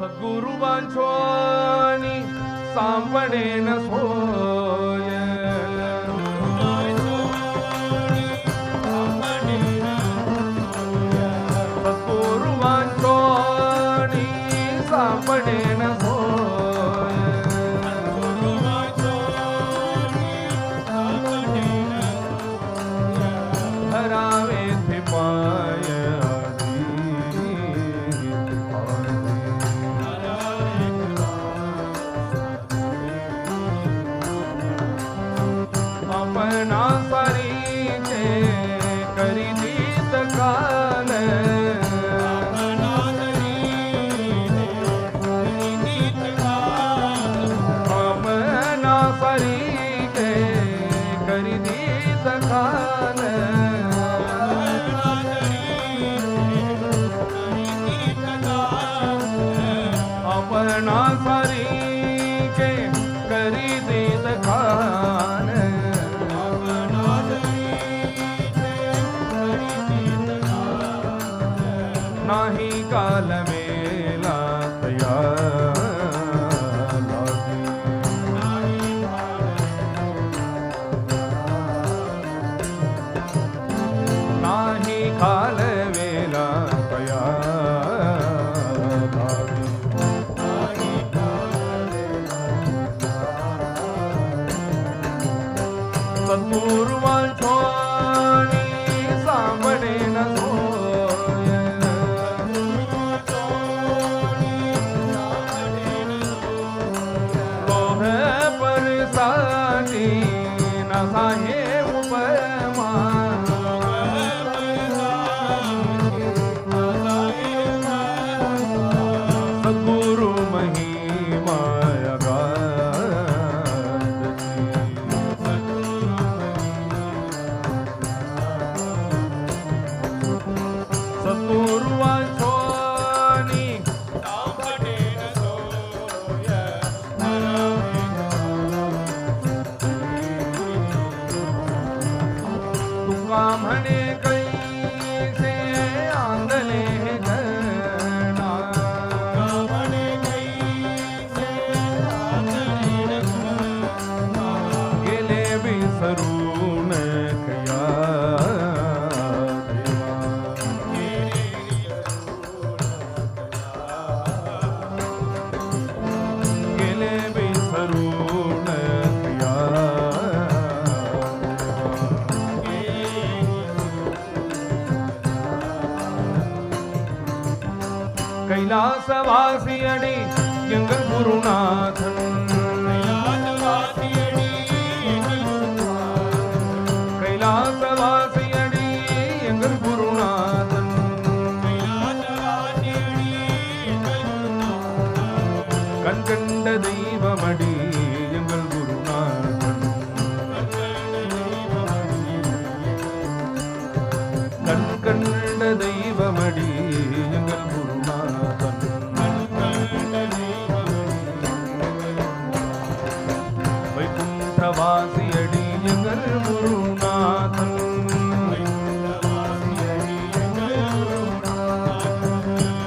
सद्गुरुवांचो आणि सांपडेन सोय सद्गुरुवांचो आणि सांपडेन सोय धरावे थे पाय अपना परीचे करी दीत काल अपना परीचे करी दीत काल अपना परीचे करी दीत काल नाही काल मेला तयार नाही काल वेला सद्गुरुवांचो आणि सांपडेन सोय लोभ परसाठी नसा हे उपमा सद्गुरु महिमा सद्गुरुवांचो आणि सांपडेन सोय तुका म्हणे कैसे आंदले गणा गेले विसरून कया कैलासवासियडी எங்கள் குருநாதன் கைலாசவாசியடி எங்கள் குருநாதன் கண் கண்ட தெய்வமடி எங்கள் குருநாதன் கண் கண்ட தெய்வமடி எங்கள் குருநாதன் வைகுண்டவாசியடி எங்கள் குருநாதன்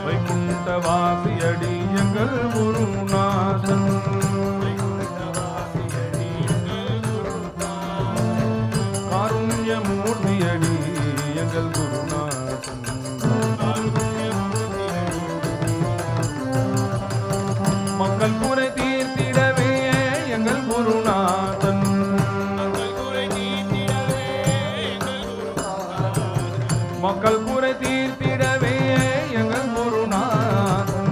வைகுண்டவாசியடி எங்கள் குருநாதன் காருண்யமூர்த்தியடி எங்கள் குருநாதன் மக்கள் குறை தீர்த்திடவே எங்கள் குருநாதன் மக்கள் குறை தீர்த்திடவே எங்கள் குருநாதன்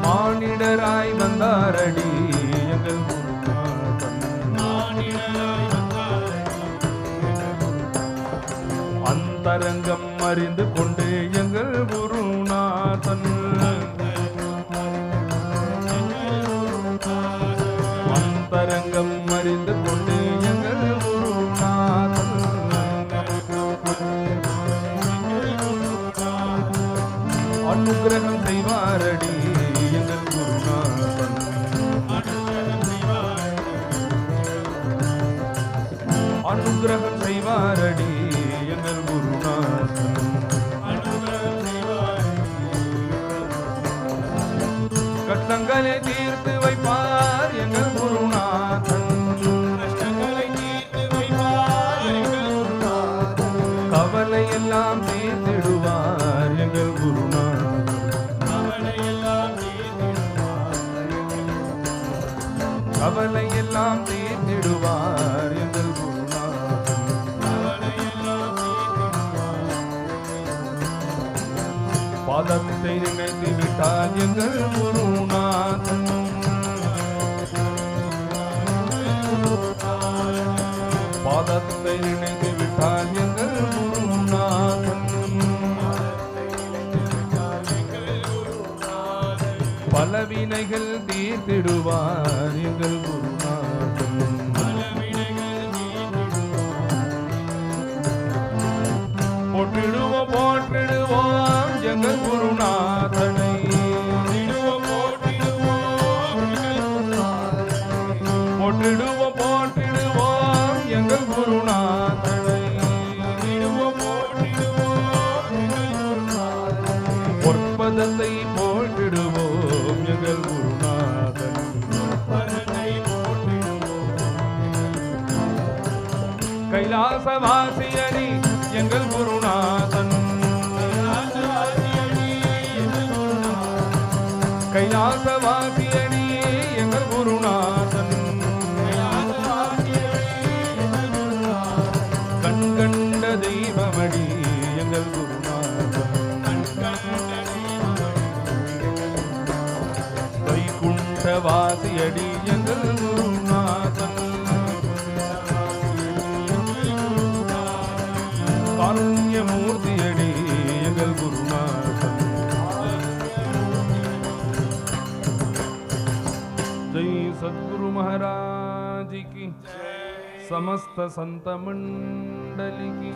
மானிடராய் வந்தாரடி எங்கள் குருநாதன் அந்தரங்கம் அறிந்து கொண்டு எங்கள் குருநாதன் அந்தரங்கம் அறிந்து கொண்டு எங்கள் குருநாதன் அனுகிரகம் செய்வாரடி எங்கள் குருநாதன் அனுகிரகம் செய்வாரடி எங்கள் குருநாதன் கஷ்டங்களை தீர்த்து வைப்பார் எங்கள் குருநாதன் கவலை எல்லாம் தீர்த்திடுவார் எங்கள் குருநாதன் கவலை எல்லாம் தீர்த்திடுவார் எங்கள் குருநாதன் பாதத்தை நினைத்து விட்டால் எங்கள் குருநாதன் பாதத்தை நினைத்து விட்டால் எங்கள் குருநாதன் பலவினைகள் தீர்த்திடுவார் எங்கள் குருநாதன் போற்றிடுவோம் போற்றிடுவோம் எங்கள் குருநாதனை போற்றிடுவோம் போற்றிடுவோம் எங்கள் குருநாதனை பொற்பதத்தை போற்றிடுவோம் எங்கள் குருநாதன் கைலாசவாசியடி எங்கள் குருநாதன் கைலாசவாசியடி எங்கள் குருநாதன் கண்கண்ட தெய்வமடி எங்கள் குருநாதன் வைகுண்டவாசியடி எங்கள் குருநாதன் காருண்யமூர்த்தியடி எங்கள் குருநாதன் जय सद्गुरु महाराज की समस्त संत मंडली की